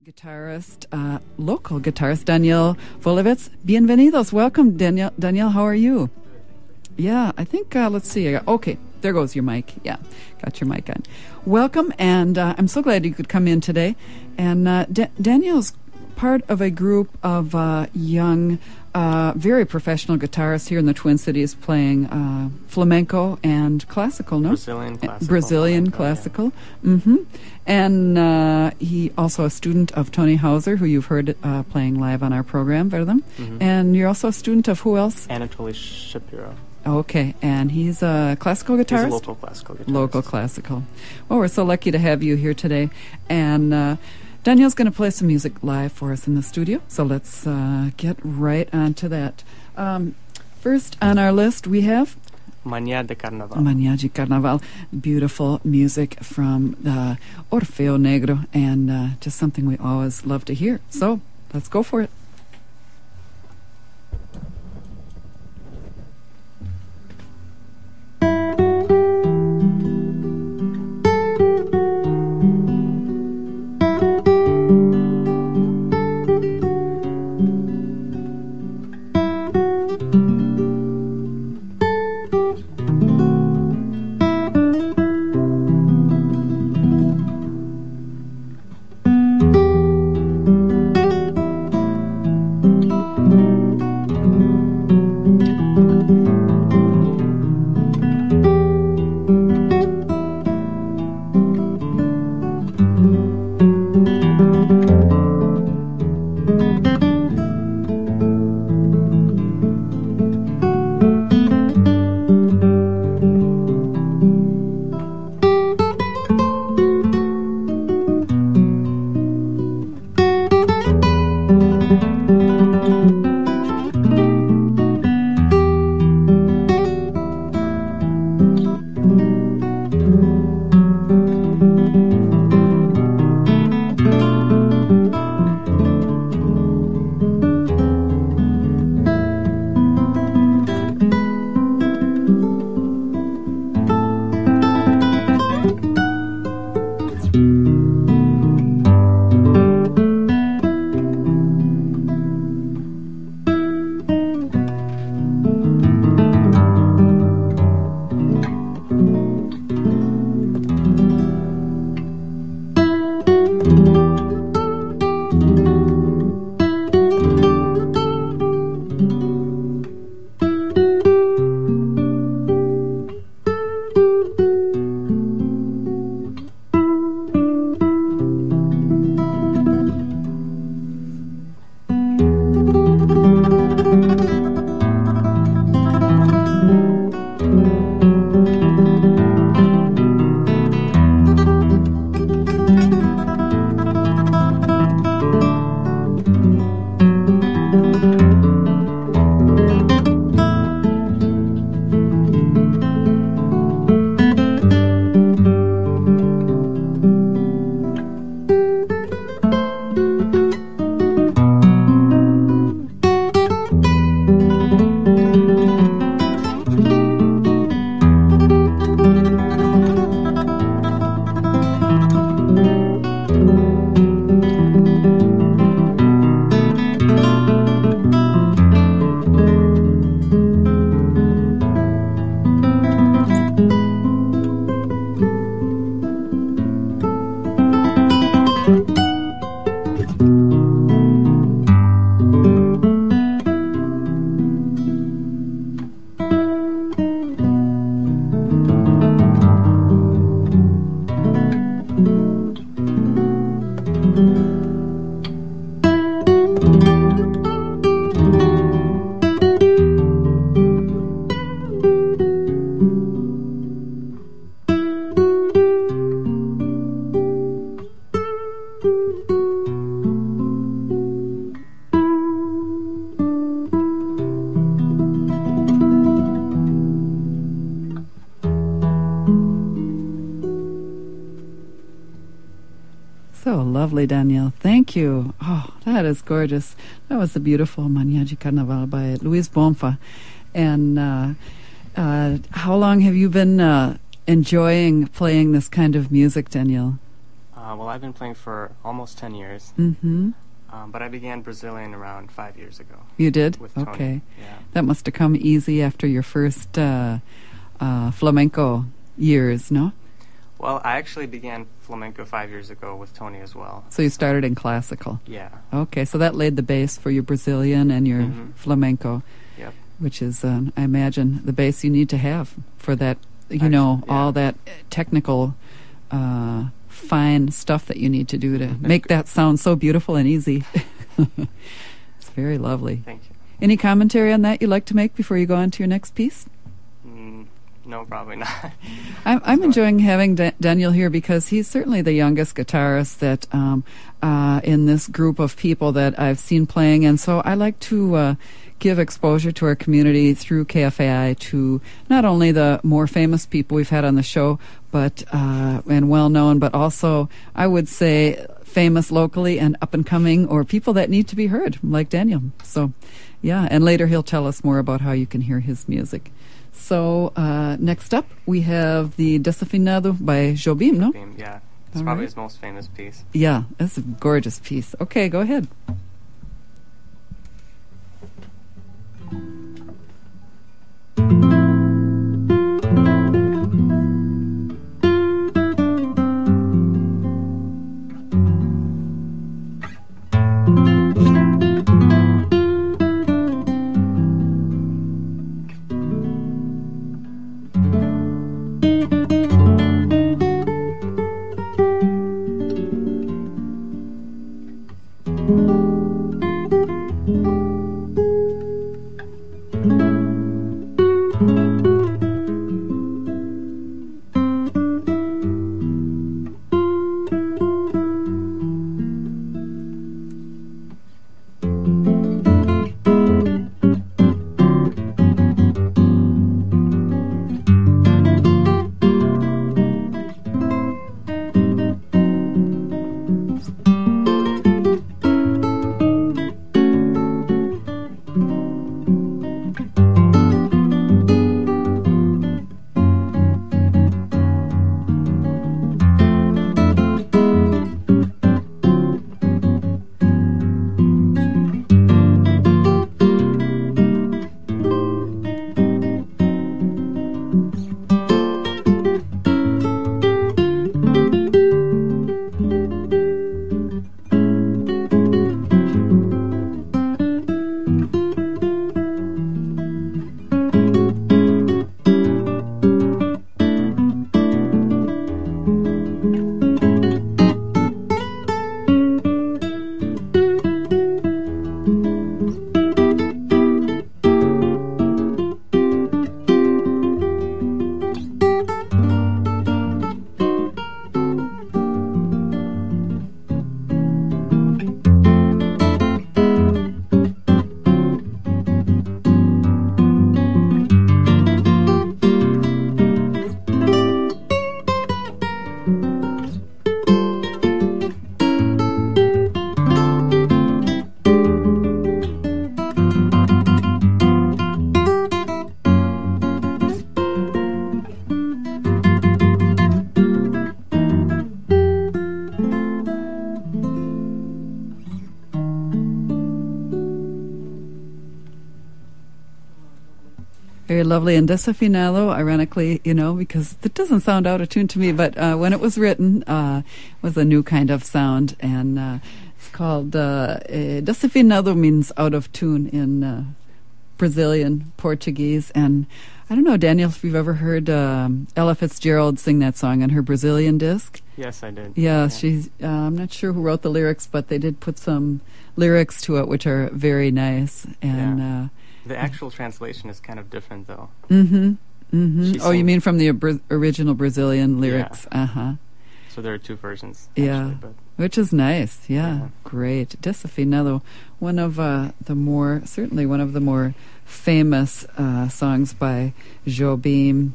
Guitarist, local guitarist Daniel Volovets. Bienvenidos. Welcome, Daniel. Daniel, how are you? Yeah, I think, let's see. Okay, there goes your mic. Yeah, got your mic on. Welcome, and I'm so glad you could come in today. And Daniel's part of a group of young, very professional guitarists here in the Twin Cities playing flamenco and classical, no? Brazilian classical. Yeah. Mm-hmm. And he also a student of Tony Hauser, who you've heard playing live on our program, Verdam. Mm-hmm. And you're also a student of who else? Anatoly Shapiro. Okay, and he's a classical guitarist? He's a local classical guitarist. Local classical. Well, we're so lucky to have you here today. And Daniel's going to play some music live for us in the studio, so let's get right on to that. First on our list, we have Manha de Carnaval. Manha de Carnaval. Beautiful music from the Orfeo Negro, and just something we always love to hear. So, let's go for it. So lovely, Daniel. Thank you. Oh, that is gorgeous. That was the beautiful Manha de Carnaval by Luiz Bonfa. And how long have you been enjoying playing this kind of music, Daniel? Well, I've been playing for almost 10 years. Mm-hmm. But I began Brazilian around 5 years ago. You did? With Tony. Okay. Yeah. That must have come easy after your first flamenco years, no? Well, I actually began flamenco 5 years ago with Tony as well. So you started in classical. Yeah. Okay, so that laid the base for your Brazilian and your flamenco, Yep. which is, I imagine, the base you need to have for that, all that technical, fine stuff that you need to do to make that sound so beautiful and easy. It's very lovely. Thank you. Any commentary on that you'd like to make before you go on to your next piece? No, probably not. I'm enjoying having Daniel here because he's certainly the youngest guitarist that in this group of people that I've seen playing, and so I like to give exposure to our community through KFAI to not only the more famous people we've had on the show, but and well known, but also I would say famous locally and up and coming, or people that need to be heard, like Daniel. So, yeah, and later he'll tell us more about how you can hear his music. So, next up, we have the Desafinado by Jobim, no? Jobim, yeah. It's probably his most famous piece. Yeah, it's a gorgeous piece. Okay, go ahead. Very lovely. And Desafinado, ironically, because it doesn't sound out of tune to me, but when it was written, was a new kind of sound. And it's called, Desafinado means out of tune in Brazilian Portuguese. And I don't know, Daniel, if you've ever heard Ella Fitzgerald sing that song on her Brazilian disc. Yes, I did. Yeah, she's, I'm not sure who wrote the lyrics, but they did put some lyrics to it, which are very nice. And the actual translation is kind of different, though. Mm-hmm. Mm-hmm. Oh, you mean from the original Brazilian lyrics? Yeah. Uh-huh. So there are two versions, actually, yeah, but which is nice. Yeah, great. Desafinado, one of the more famous songs by Jobim.